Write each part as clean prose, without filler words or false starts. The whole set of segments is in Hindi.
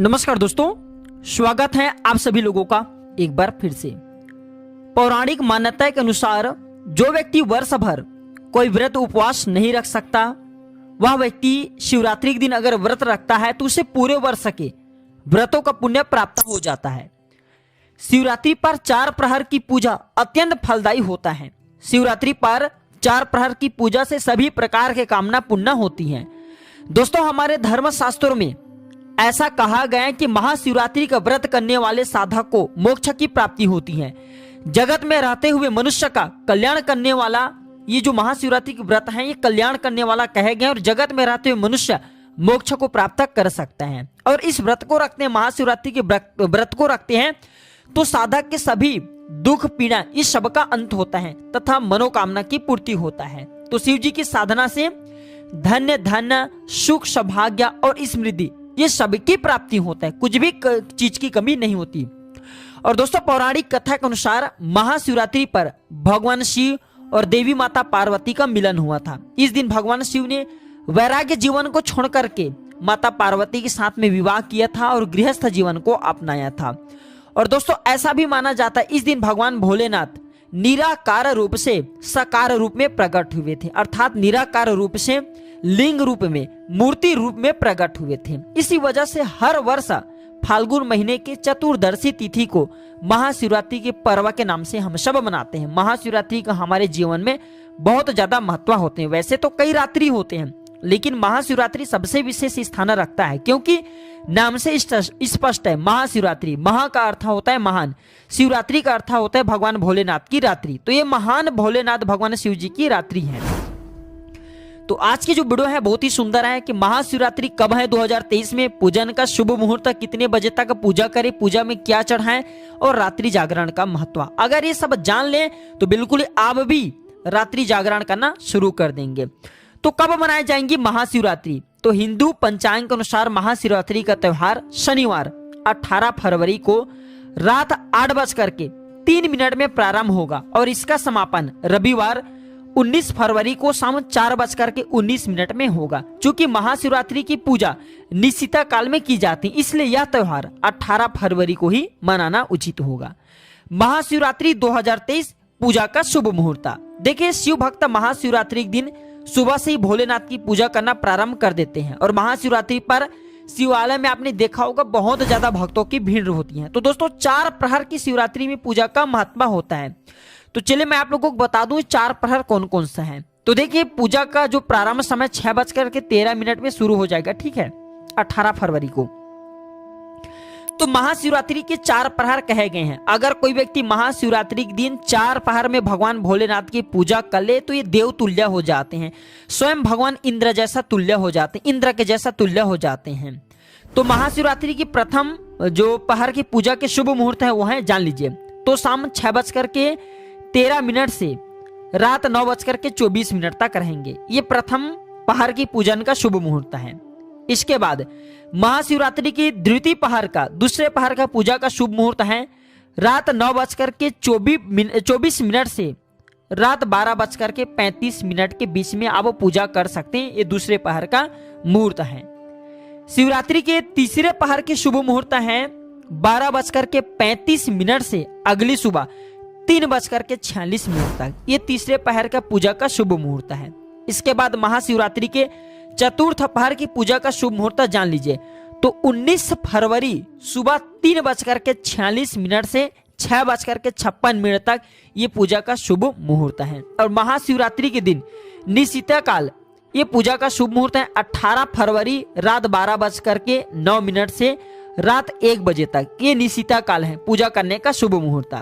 नमस्कार दोस्तों, स्वागत है आप सभी लोगों का एक बार फिर से। पौराणिक मान्यता के अनुसार जो व्यक्ति वर्ष भर कोई व्रत उपवास नहीं रख सकता, वह व्यक्ति शिवरात्रि के दिन अगर व्रत रखता है तो उसे पूरे वर्ष के व्रतों का पुण्य प्राप्त हो जाता है। शिवरात्रि पर 4 प्रहर की पूजा अत्यंत फलदायी होता है। शिवरात्रि पर 4 प्रहर की पूजा से सभी प्रकार के कामना पूर्ण होती हैं। दोस्तों, हमारे धर्म शास्त्रों में ऐसा कहा गया है कि महाशिवरात्रि का व्रत करने वाले साधक को मोक्ष की प्राप्ति होती है। जगत में रहते हुए मनुष्य का कल्याण करने वाला ये जो महाशिवरात्रि के व्रत है, ये कल्याण करने वाला कहे गए और जगत में रहते हुए मनुष्य मोक्ष को प्राप्त कर सकते हैं। और इस व्रत को रखते हैं, महाशिवरात्रि के व्रत को रखते हैं तो साधक के सभी दुख पीड़ा इस सब का अंत होता है तथा मनोकामना की पूर्ति होता है। तो शिव जी की साधना से धन्य धन्य सुख सौभाग्य और समृद्धि ये सबकी प्राप्ति होता है, कुछ भी चीज की कमी नहीं होती। और दोस्तों, पौराणिक कथा के अनुसार महाशिवरात्रि पर भगवान शिव और देवी माता पार्वती का मिलन हुआ था। इस दिन भगवान शिव ने वैराग्य जीवन को छोड़ करके माता पार्वती के साथ में विवाह किया था और गृहस्थ जीवन को अपनाया था। और दोस्तों, ऐसा भी माना जाता है इस दिन भगवान भोलेनाथ निराकार रूप से साकार रूप में प्रकट हुए थे, अर्थात निराकार रूप से लिंग रूप में मूर्ति रूप में प्रकट हुए थे। इसी वजह से हर वर्ष फाल्गुन महीने के चतुर्दशी तिथि को महाशिवरात्रि के पर्व के नाम से हम सब मनाते हैं। महाशिवरात्रि का हमारे जीवन में बहुत ज्यादा महत्व होते हैं। वैसे तो कई रात्रि होते हैं, लेकिन महाशिवरात्रि सबसे विशेष स्थान रखता है क्योंकि नाम से स्पष्ट है। महाशिवरात्रि, महा का अर्थ होता है महान, शिवरात्रि का अर्थ होता है भगवान भोलेनाथ की रात्रि। तो ये महान भोलेनाथ भगवान शिव जी की रात्रि है। तो आज की जो वीडियो है बहुत ही सुंदर है कि महाशिवरात्रि कब है 2023 में, पूजन का शुभ मुहूर्त कितने बजे तक पूजा करें, पूजा में क्या चढ़ाएं और रात्रि जागरण का महत्व। अगर ये सब जान लें तो बिल्कुल आप भी रात्रि जागरण करना शुरू कर देंगे। तो कब मनाई जाएंगी महाशिवरात्रि? तो हिंदू पंचांग के अनुसार महाशिवरात्रि का त्योहार शनिवार 18 फरवरी को रात 8:03 में प्रारंभ होगा और इसका समापन रविवार 19 फरवरी को शाम 4:19 में होगा। चूंकि महाशिवरात्रि की पूजा निशिता काल में की जाती है, इसलिए यह त्योहार 18 फरवरी को ही मनाना उचित होगा। महाशिवरात्रि 2023 पूजा का शुभ मुहूर्त। देखिए, शिव भक्त महाशिवरात्रि के दिन सुबह से ही भोलेनाथ की पूजा करना प्रारंभ कर देते हैं और महाशिवरात्रि पर शिवालय में आपने देखा होगा बहुत ज्यादा भक्तों की भीड़ होती है। तो दोस्तों, 4 प्रहर की शिवरात्रि में पूजा का महत्व होता है। तो चलिए मैं आप लोगों को बता दूं 4 प्रहर कौन कौन सा है। तो देखिए, पूजा का जो प्रारंभ समय 6:13 में शुरू हो जाएगा, ठीक है, 18 फरवरी को। तो महाशिवरात्रि के 4 प्रहर कहे गए हैं। अगर कोई व्यक्ति महाशिवरात्रि के दिन 4 प्रहर में भगवान भोलेनाथ की पूजा कर ले तो ये देव तुल्य हो जाते हैं, स्वयं भगवान इंद्र जैसा तुल्य हो जाते हैं, इंद्र के जैसा तुल्य हो जाते हैं। तो महाशिवरात्रि की प्रथम जो प्रहर की पूजा के शुभ मुहूर्त है वो है, जान लीजिए, तो शाम 6:13 से रात 9:24 तक रहेंगे। ये प्रथम प्रहर की पूजन का शुभ मुहूर्त है। इसके बाद महाशिवरात्रि की द्वितीय प्रहर का, दूसरे प्रहर का पूजा का शुभ मुहूर्त है रात 9:24 से रात 12:35 के बीच में आप पूजा कर सकते हैं। ये दूसरे प्रहर का मुहूर्त है। शिवरात्रि के तीसरे प्रहर के शुभ मुहूर्त है 12:35 से अगली सुबह 3:46 तक। ये तीसरे प्रहर का पूजा का शुभ मुहूर्त है। इसके बाद महाशिवरात्रि के चतुर्थ प्रहर की पूजा का शुभ मुहूर्त जान लीजिए, तो 19 फरवरी सुबह 3:46 से 6:56 तक ये पूजा का शुभ मुहूर्त है। और महाशिवरात्रि के दिन निशिता काल, ये पूजा का शुभ मुहूर्त है 18 फरवरी रात 12:09 से रात 1 बजे तक। ये निशिता काल है पूजा करने का शुभ मुहूर्त।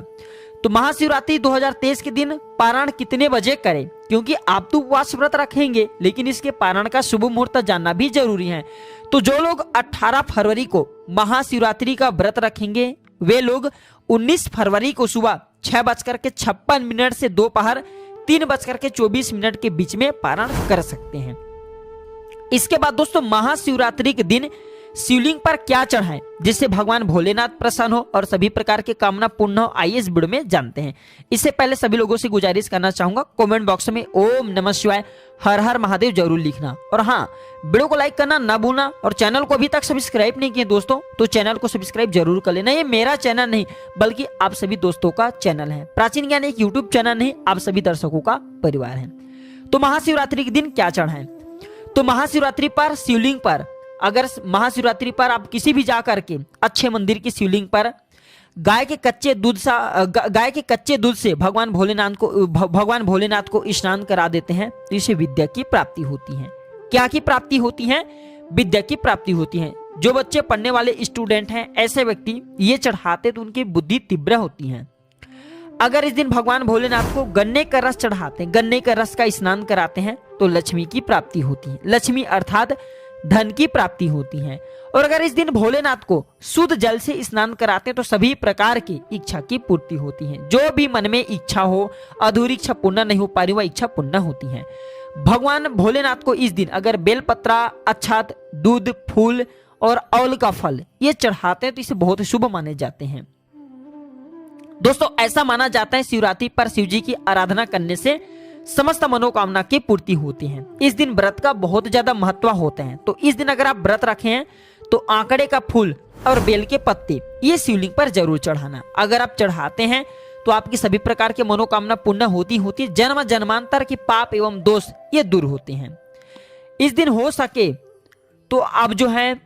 तो महाशिवरात्रि 2023 के दिन पारण कितने बजे करें? क्योंकि आप तो उपवास व्रत रखेंगे, लेकिन इसके पारण का शुभ मुहूर्त जानना भी जरूरी है। तो जो लोग 18 फरवरी को महाशिवरात्रि का व्रत रखेंगे वे लोग 19 फरवरी को सुबह 6:56 से दोपहर 3:24 के बीच में पारण कर सकते हैं। इसके बाद दोस्तों, महाशिवरात्रि के दिन शिवलिंग पर क्या चढ़ाएं जिससे भगवान भोलेनाथ प्रसन्न हो और सभी प्रकार की कामना पूर्ण हो, आइए इस वीडियो में जानते हैं। इससे पहले सभी लोगों से गुजारिश करना चाहूंगा, कमेंट बॉक्स में ओम नमः शिवाय हर हर महादेव जरूर लिखना। और हाँ, वीडियो को लाइक करना ना भूलना, और चैनल को अभी तक सब्सक्राइब नहीं किए दोस्तों तो चैनल को सब्सक्राइब जरूर कर लेना। ये मेरा चैनल नहीं बल्कि आप सभी दोस्तों का चैनल है। प्राचीन ज्ञान एक यूट्यूब चैनल नहीं, आप सभी दर्शकों का परिवार है। तो महाशिवरात्रि के दिन क्या चढ़ाएं? तो महाशिवरात्रि पर शिवलिंग पर, अगर महाशिवरात्रि पर आप किसी भी जाकर के अच्छे मंदिर की शिवलिंग पर गाय के कच्चे दूध से भगवान भोलेनाथ को स्नान करा देते हैं तो इसे विद्या की प्राप्ति होती है। क्या की प्राप्ति होती है? विद्या की प्राप्ति होती है। जो बच्चे पढ़ने वाले स्टूडेंट हैं, ऐसे व्यक्ति ये चढ़ाते तो उनकी बुद्धि तीव्र होती है। अगर इस दिन भगवान भोलेनाथ को गन्ने का रस चढ़ाते हैं, गन्ने का रस का स्नान कराते हैं तो लक्ष्मी की प्राप्ति होती है। लक्ष्मी अर्थात धन की प्राप्ति होती है। और अगर इस दिन भोलेनाथ को शुद्ध जल से स्नान कराते हैं तो सभी प्रकार की इच्छा की पूर्ति होती है। जो भी मन में इच्छा हो, अधूरी इच्छा पूर्ण नहीं हो पा रही, वह इच्छा पूर्ण होती है। भगवान भोलेनाथ को इस दिन अगर बेलपत्रा, अक्षत, दूध, फूल और औल का फल ये चढ़ाते हैं तो इसे बहुत शुभ माने जाते हैं। दोस्तों, ऐसा माना जाता है शिवरात्रि पर शिव जी की आराधना करने से समस्त मनोकामना की पूर्ति होती है। इस दिन व्रत का बहुत ज्यादा महत्व होता है। तो इस दिन अगर आप व्रत रखे हैं तो आंकड़े का फूल और बेल के पत्ते ये शिवलिंग पर जरूर चढ़ाना। अगर आप चढ़ाते हैं तो आपकी सभी प्रकार की मनोकामना पूर्ण होती है। जन्म जन्मांतर के पाप एवं दोष ये दूर होते हैं। इस दिन हो सके तो आप जो है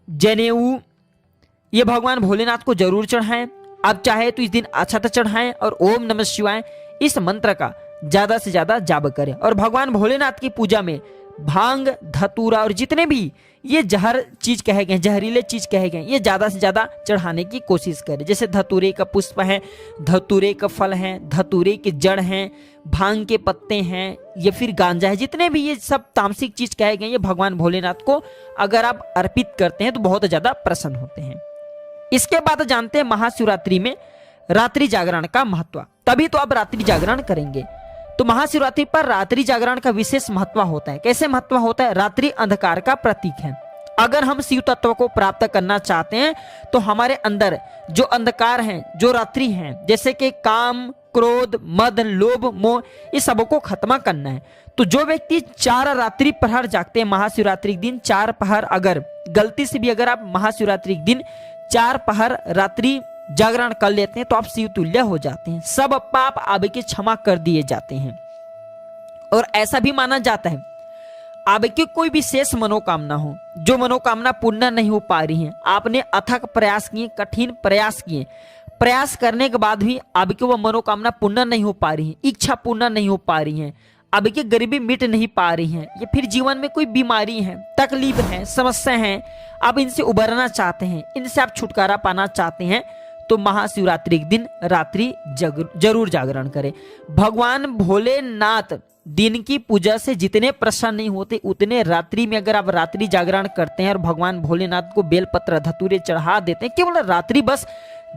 जनेऊ ये भगवान भोलेनाथ को जरूर चढ़ाएं। आप चाहे तो इस दिन अक्षत चढ़ाएं और ओम नमः शिवाय इस मंत्र का ज्यादा से ज्यादा जाप करें। और भगवान भोलेनाथ की पूजा में भांग, धतूरा और जितने भी ये जहर चीज कहे गए, जहरीले चीज कहे गए, ये ज्यादा से ज्यादा चढ़ाने की कोशिश करें। जैसे धतूरे का पुष्प है, धतूरे का फल है, धतूरे के जड़ हैं, भांग के पत्ते हैं या फिर गांजा है, जितने भी ये सब तामसिक चीज कहे गए, ये भगवान भोलेनाथ को अगर आप अर्पित करते हैं तो बहुत ज्यादा प्रसन्न होते हैं। इसके बाद जानते हैं महाशिवरात्रि में रात्रि जागरण का महत्व। तभी तो आप रात्रि जागरण करेंगे। तो महाशिवरात्रि पर रात्रि जागरण का विशेष महत्व होता है। कैसे महत्व होता है? रात्रि अंधकार का प्रतीक है। अगर हम शिव तत्व को प्राप्त करना चाहते हैं तो हमारे अंदर जो अंधकार है, जो रात्रि है, जैसे कि काम, क्रोध, मद, लोभ, मोह, इस सबको खत्म करना है। तो जो व्यक्ति 4 रात्रि प्रहर जागते हैं महाशिवरात्रि के दिन, 4 पहर, अगर गलती से भी अगर आप महाशिवरात्रि के दिन 4 पहर रात्रि जागरण कर लेते हैं तो आप शिव तुल्य हो जाते हैं। सब पाप आपके क्षमा कर दिए जाते हैं। और ऐसा भी माना जाता है आपकी कोई भी शेष मनोकामना हो, जो मनोकामना पूर्ण नहीं हो पा रही है, आपने अथक प्रयास किए, कठिन प्रयास किए, प्रयास करने के बाद भी आपकी वो मनोकामना पूर्ण नहीं हो पा रही है, इच्छा पूर्ण नहीं हो पा रही है, आपकी गरीबी मिट नहीं पा रही है, या फिर जीवन में कोई बीमारी है, तकलीफ है, समस्या है, आप इनसे उबरना चाहते हैं, इनसे आप छुटकारा पाना चाहते हैं तो महाशिवरात्रि के दिन रात्रि जरूर जागरण करें। भगवान भोलेनाथ दिन की पूजा से जितने प्रसन्न नहीं होते उतने रात्रि में अगर आप रात्रि जागरण करते हैं और भगवान भोलेनाथ को बेलपत्र, धतूरे चढ़ा देते हैं, केवल रात्रि बस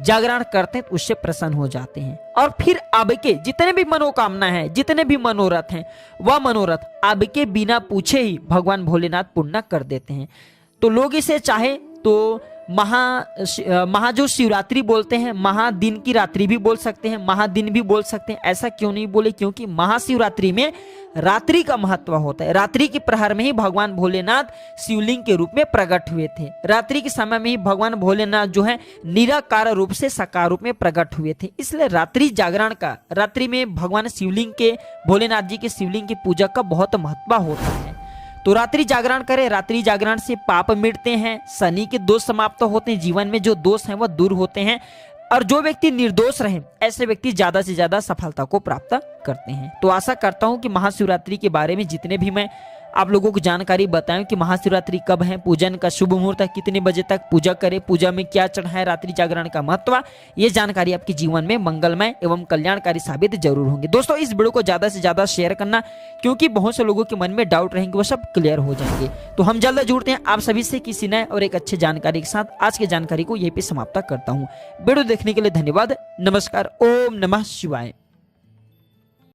जागरण करते हैं तो उससे प्रसन्न हो जाते हैं। और फिर आपके जितने भी मनोकामना है, जितने भी मनोरथ हैं, वह मनोरथ आपके बिना पूछे ही भगवान भोलेनाथ पूर्ण कर देते हैं। तो लोग इसे चाहे तो महा जो शिवरात्रि बोलते हैं, महादिन की रात्रि भी बोल सकते हैं, महादिन भी बोल सकते हैं। ऐसा क्यों नहीं बोले? क्योंकि महाशिवरात्रि में रात्रि का महत्व होता है। रात्रि के प्रहर में ही भगवान भोलेनाथ शिवलिंग के रूप में प्रकट हुए थे। रात्रि के समय में ही भगवान भोलेनाथ जो है निराकार रूप से साकार रूप में प्रकट हुए थे। इसलिए रात्रि जागरण का, रात्रि में भगवान शिवलिंग के, भोलेनाथ जी के शिवलिंग की पूजा का बहुत महत्व होता है। तो रात्रि जागरण करें। रात्रि जागरण से पाप मिटते हैं, शनि के दोष समाप्त होते हैं, जीवन में जो दोष हैं वह दूर होते हैं, और जो व्यक्ति निर्दोष रहे ऐसे व्यक्ति ज्यादा से ज्यादा सफलता को प्राप्त करते हैं। तो आशा करता हूं कि महाशिवरात्रि के बारे में जितने भी मैं आप लोगों को जानकारी बताएं कि महाशिवरात्रि कब है, पूजन का शुभ मुहूर्त है, कितने बजे तक पूजा करें, पूजा में क्या चढ़ाएं, रात्रि जागरण का महत्व, ये जानकारी आपके जीवन में मंगलमय एवं कल्याणकारी साबित जरूर होंगे। दोस्तों, इस वीडियो को ज्यादा से ज्यादा शेयर करना, क्योंकि बहुत से लोगों के मन में डाउट रहेंगे, वो सब क्लियर हो जाएंगे। तो हम जल्द जुड़ते हैं आप सभी से किसी नए और एक अच्छे जानकारी के साथ। आज की जानकारी को यहीं पे समाप्त करता हूँ। वीडियो देखने के लिए धन्यवाद। नमस्कार। ओम नमः शिवाय।